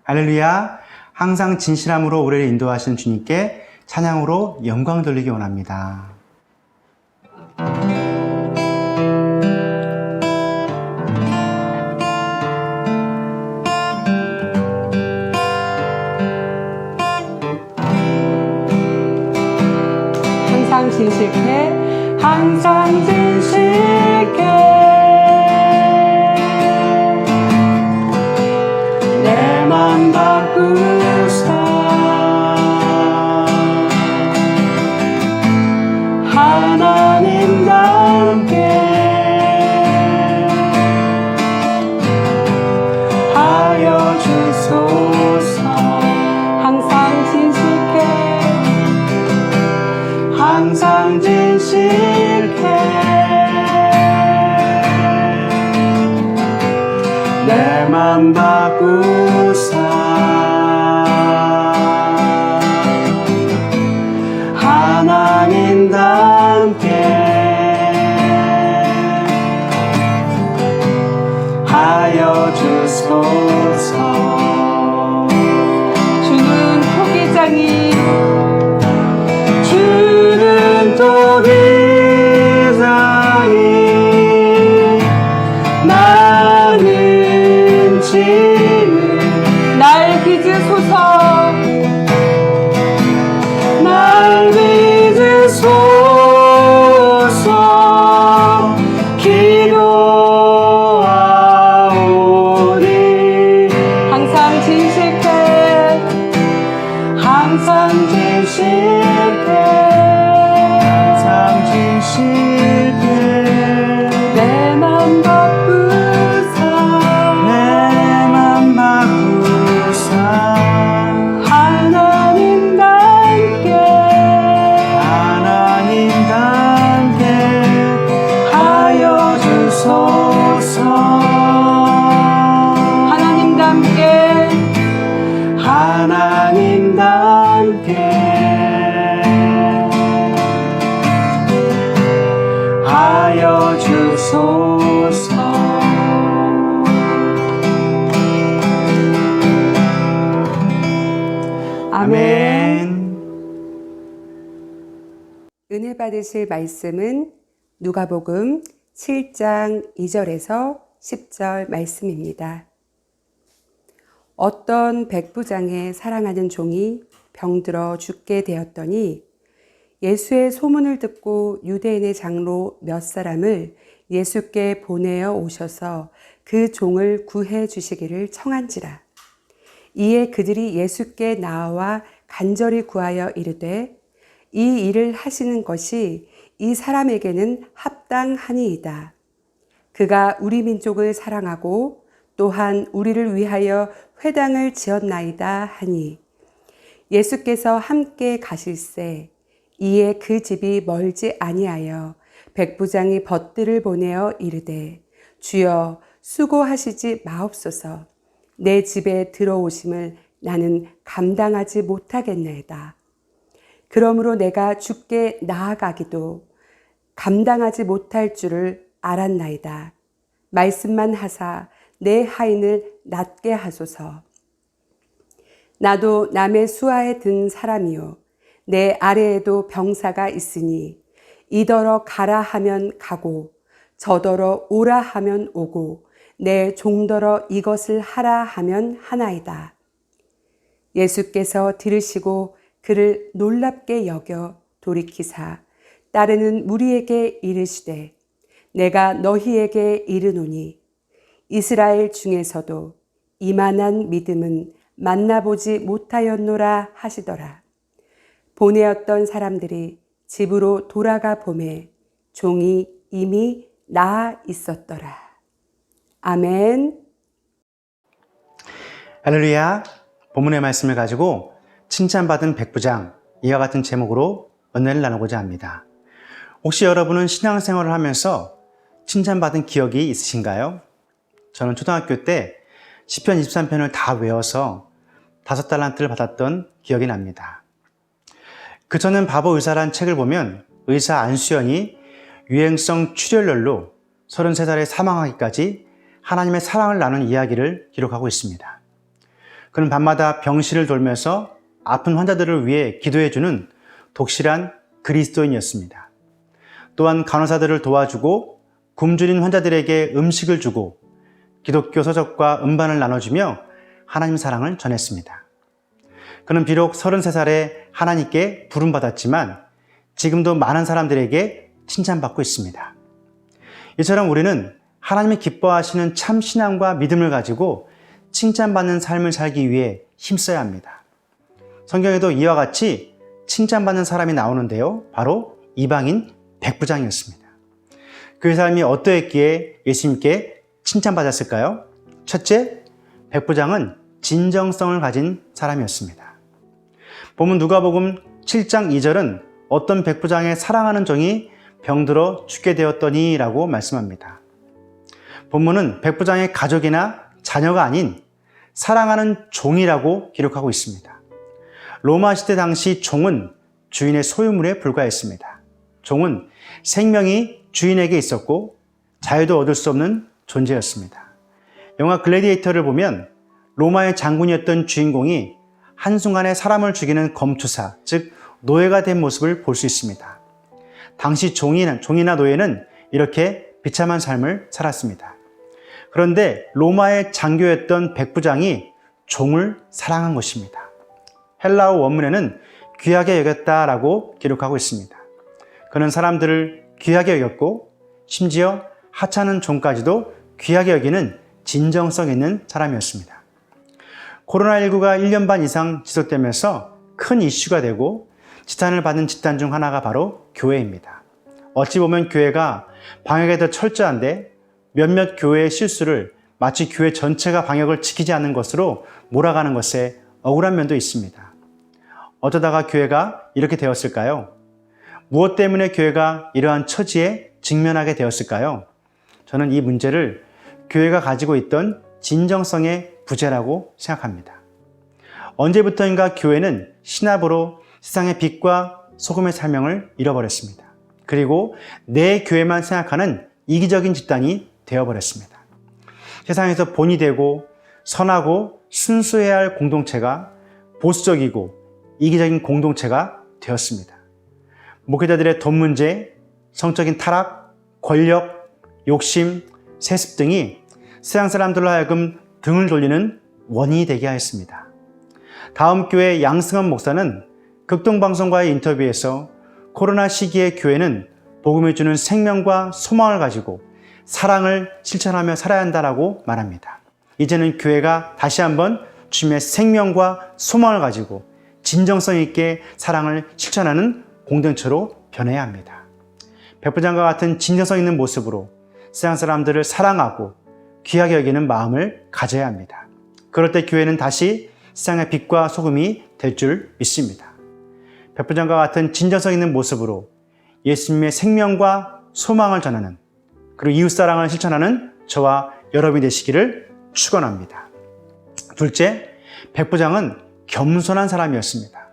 할렐루야. 항상 진실함으로 우리를 인도하시는 주님께 찬양으로 영광 돌리기 원합니다. 항상 진실해, 항상 진실해. 내 맘 바꾸사 하나님답게 하여 주소서. 항상 진실해, 항상 진실해. 내 맘 바꾸사 하나님답게 하여 주소서. 주는 토기장이 나는 지는 날 빚으소서. 날 빚으소서. 기도하오니 항상 진실해, 항상 진실해. 항상 진실해. 내 맘 바꾸사 내 맘 바꾸사 하나님답게 하여 주소서. 하나님답게 하여 주소서. 아멘. 은혜 받으실 말씀은 누가복음 7장 2절에서 10절 말씀입니다. 어떤 백부장의 사랑하는 종이 병들어 죽게 되었더니 예수의 소문을 듣고 유대인의 장로 몇 사람을 예수께 보내어 오셔서 그 종을 구해 주시기를 청한지라. 이에 그들이 예수께 나와 간절히 구하여 이르되 이 일을 하시는 것이 이 사람에게는 합당하니이다. 그가 우리 민족을 사랑하고 또한 우리를 위하여 회당을 지었나이다 하니 예수께서 함께 가실새 이에 그 집이 멀지 아니하여 백부장이 벗들을 보내어 이르되 주여 수고하시지 마옵소서. 내 집에 들어오심을 나는 감당하지 못하겠나이다. 그러므로 내가 주께 나아가기도 감당하지 못할 줄을 알았나이다. 말씀만 하사 내 하인을 낫게 하소서. 나도 남의 수하에 든 사람이요 내 아래에도 병사가 있으니 이더러 가라 하면 가고 저더러 오라 하면 오고 내 종더러 이것을 하라 하면 하나이다. 예수께서 들으시고 그를 놀랍게 여겨 돌이키사 따르는 무리에게 이르시되 내가 너희에게 이르노니 이스라엘 중에서도 이만한 믿음은 만나보지 못하였노라 하시더라. 보내었던 사람들이 집으로 돌아가 보매 종이 이미 나아 있었더라. 아멘. 할렐루야. 본문의 말씀을 가지고 칭찬받은 백부장, 이와 같은 제목으로 은혜를 나누고자 합니다. 혹시 여러분은 신앙생활을 하면서 칭찬받은 기억이 있으신가요? 저는 초등학교 때 시편 23편을 다 외워서 5달란트를 받았던 기억이 납니다. 그저는 바보 의사란 책을 보면 의사 안수연이 유행성 출혈열로 33살에 사망하기까지 하나님의 사랑을 나눈 이야기를 기록하고 있습니다. 그는 밤마다 병실을 돌면서 아픈 환자들을 위해 기도해주는 독실한 그리스도인이었습니다. 또한 간호사들을 도와주고 굶주린 환자들에게 음식을 주고 기독교 서적과 음반을 나눠주며 하나님 사랑을 전했습니다. 그는 비록 33살에 하나님께 부름받았지만 지금도 많은 사람들에게 칭찬받고 있습니다. 이처럼 우리는 하나님이 기뻐하시는 참 신앙과 믿음을 가지고 칭찬받는 삶을 살기 위해 힘써야 합니다. 성경에도 이와 같이 칭찬받는 사람이 나오는데요. 바로 이방인 백부장이었습니다. 그의 삶이 어떠했기에 예수님께 칭찬받았을까요? 첫째, 백부장은 진정성을 가진 사람이었습니다. 본문 누가복음 7장 2절은 어떤 백부장의 사랑하는 종이 병들어 죽게 되었더니 라고 말씀합니다. 본문은 백부장의 가족이나 자녀가 아닌 사랑하는 종이라고 기록하고 있습니다. 로마 시대 당시 종은 주인의 소유물에 불과했습니다. 종은 생명이 주인에게 있었고 자유도 얻을 수 없는 존재였습니다. 영화 글래디에이터를 보면 로마의 장군이었던 주인공이 한순간에 사람을 죽이는 검투사, 즉 노예가 된 모습을 볼 수 있습니다. 당시 종이나 노예는 이렇게 비참한 삶을 살았습니다. 그런데 로마의 장교였던 백부장이 종을 사랑한 것입니다. 헬라어 원문에는 귀하게 여겼다라고 기록하고 있습니다. 그는 사람들을 귀하게 여겼고 심지어 하찮은 종까지도 귀하게 여기는 진정성 있는 사람이었습니다. 코로나19가 1년 반 이상 지속되면서 큰 이슈가 되고 지탄을 받는 집단 중 하나가 바로 교회입니다. 어찌 보면 교회가 방역에 더 철저한데 몇몇 교회의 실수를 마치 교회 전체가 방역을 지키지 않는 것으로 몰아가는 것에 억울한 면도 있습니다. 어쩌다가 교회가 이렇게 되었을까요? 무엇 때문에 교회가 이러한 처지에 직면하게 되었을까요? 저는 이 문제를 교회가 가지고 있던 진정성의 부재라고 생각합니다. 언제부터인가 교회는 신압으로 세상의 빛과 소금의 사명을 잃어버렸습니다. 그리고 내 교회만 생각하는 이기적인 집단이 되어버렸습니다. 세상에서 본이 되고 선하고 순수해야 할 공동체가 보수적이고 이기적인 공동체가 되었습니다. 목회자들의 돈 문제, 성적인 타락, 권력, 욕심, 세습 등이 세상 사람들로 하여금 등을 돌리는 원인이 되게 하였습니다. 다음 교회 양승헌 목사는 극동방송과의 인터뷰에서 코로나 시기에 교회는 복음을 주는 생명과 소망을 가지고 사랑을 실천하며 살아야 한다라고 말합니다. 이제는 교회가 다시 한번 주님의 생명과 소망을 가지고 진정성 있게 사랑을 실천하는 공동체로 변해야 합니다. 백부장과 같은 진정성 있는 모습으로 세상 사람들을 사랑하고 귀하게 여기는 마음을 가져야 합니다. 그럴 때 교회는 다시 세상의 빛과 소금이 될 줄 믿습니다. 백부장과 같은 진정성 있는 모습으로 예수님의 생명과 소망을 전하는 그리고 이웃사랑을 실천하는 저와 여러분이 되시기를 축원합니다. 둘째, 백부장은 겸손한 사람이었습니다.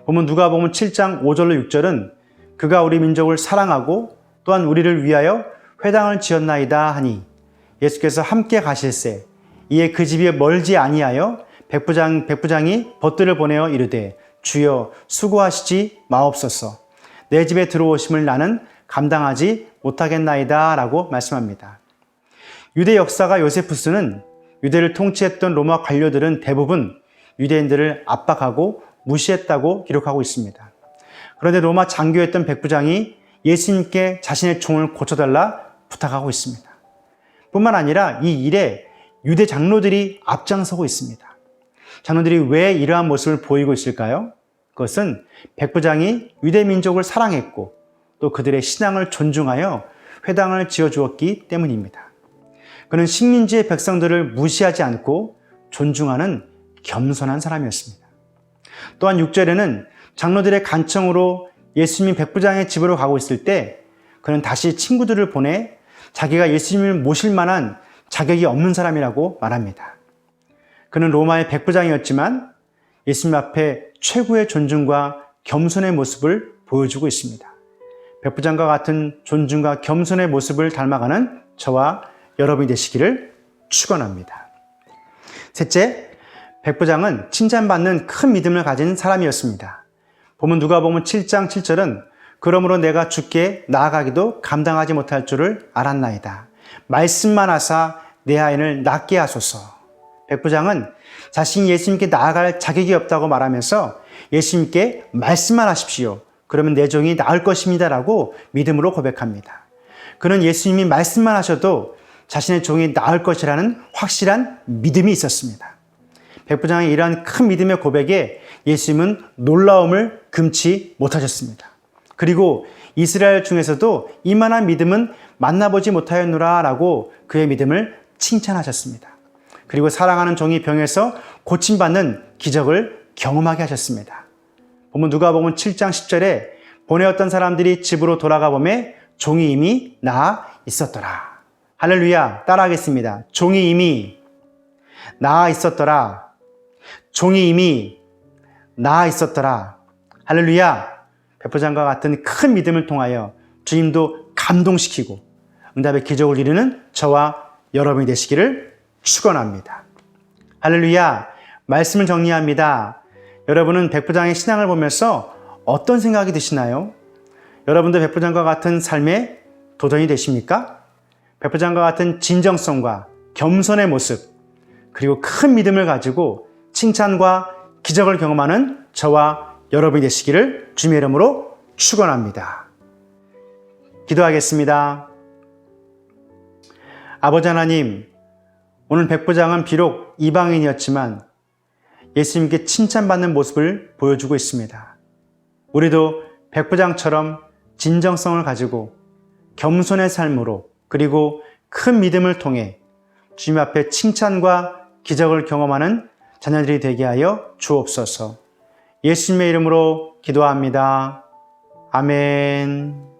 보면 누가복음 7장 5절로 6절은 그가 우리 민족을 사랑하고 또한 우리를 위하여 회당을 지었나이다 하니 예수께서 함께 가실새 이에 그 집이 멀지 아니하여 백부장이 벗들을 보내어 이르되 주여 수고하시지 마옵소서 내 집에 들어오심을 나는 감당하지 못하겠나이다 라고 말씀합니다. 유대 역사가 요세푸스는 유대를 통치했던 로마 관료들은 대부분 유대인들을 압박하고 무시했다고 기록하고 있습니다. 그런데 로마 장교였던 백부장이 예수님께 자신의 종을 고쳐달라 부탁하고 있습니다. 뿐만 아니라 이 일에 유대 장로들이 앞장서고 있습니다. 장로들이 왜 이러한 모습을 보이고 있을까요? 그것은 백부장이 유대 민족을 사랑했고 또 그들의 신앙을 존중하여 회당을 지어주었기 때문입니다. 그는 식민지의 백성들을 무시하지 않고 존중하는 겸손한 사람이었습니다. 또한 6절에는 장로들의 간청으로 예수님이 백부장의 집으로 가고 있을 때 그는 다시 친구들을 보내 자기가 예수님을 모실 만한 자격이 없는 사람이라고 말합니다. 그는 로마의 백부장이었지만 예수님 앞에 최고의 존중과 겸손의 모습을 보여주고 있습니다. 백부장과 같은 존중과 겸손의 모습을 닮아가는 저와 여러분이 되시기를 축원합니다. 셋째, 백부장은 칭찬받는 큰 믿음을 가진 사람이었습니다. 보면 누가복음 7장 7절은 그러므로 내가 주께 나아가기도 감당하지 못할 줄을 알았나이다. 말씀만 하사 내 아이를 낫게 하소서. 백부장은 자신이 예수님께 나아갈 자격이 없다고 말하면서 예수님께 말씀만 하십시오. 그러면 내 종이 나을 것입니다. 라고 믿음으로 고백합니다. 그는 예수님이 말씀만 하셔도 자신의 종이 나을 것이라는 확실한 믿음이 있었습니다. 백부장의 이러한 큰 믿음의 고백에 예수님은 놀라움을 금치 못하셨습니다. 그리고 이스라엘 중에서도 이만한 믿음은 만나보지 못하였노라 라고 그의 믿음을 칭찬하셨습니다. 그리고 사랑하는 종이 병에서 고침받는 기적을 경험하게 하셨습니다. 보면 누가복음 7장 10절에 보내었던 사람들이 집으로 돌아가 보매 종이 이미 나아 있었더라. 할렐루야. 따라하겠습니다. 종이 이미 나아 있었더라. 종이 이미 나아 있었더라. 할렐루야. 백부장과 같은 큰 믿음을 통하여 주님도 감동시키고 응답의 기적을 이루는 저와 여러분이 되시기를 축원합니다. 할렐루야. 말씀을 정리합니다. 여러분은 백부장의 신앙을 보면서 어떤 생각이 드시나요? 여러분도 백부장과 같은 삶에 도전이 되십니까? 백부장과 같은 진정성과 겸손의 모습, 그리고 큰 믿음을 가지고 칭찬과 기적을 경험하는 저와 여러분이 되시기를 주님의 이름으로 축원합니다. 기도하겠습니다. 아버지 하나님, 오늘 백부장은 비록 이방인이었지만 예수님께 칭찬받는 모습을 보여주고 있습니다. 우리도 백부장처럼 진정성을 가지고 겸손의 삶으로 그리고 큰 믿음을 통해 주님 앞에 칭찬과 기적을 경험하는 자녀들이 되게 하여 주옵소서. 예수님의 이름으로 기도합니다. 아멘.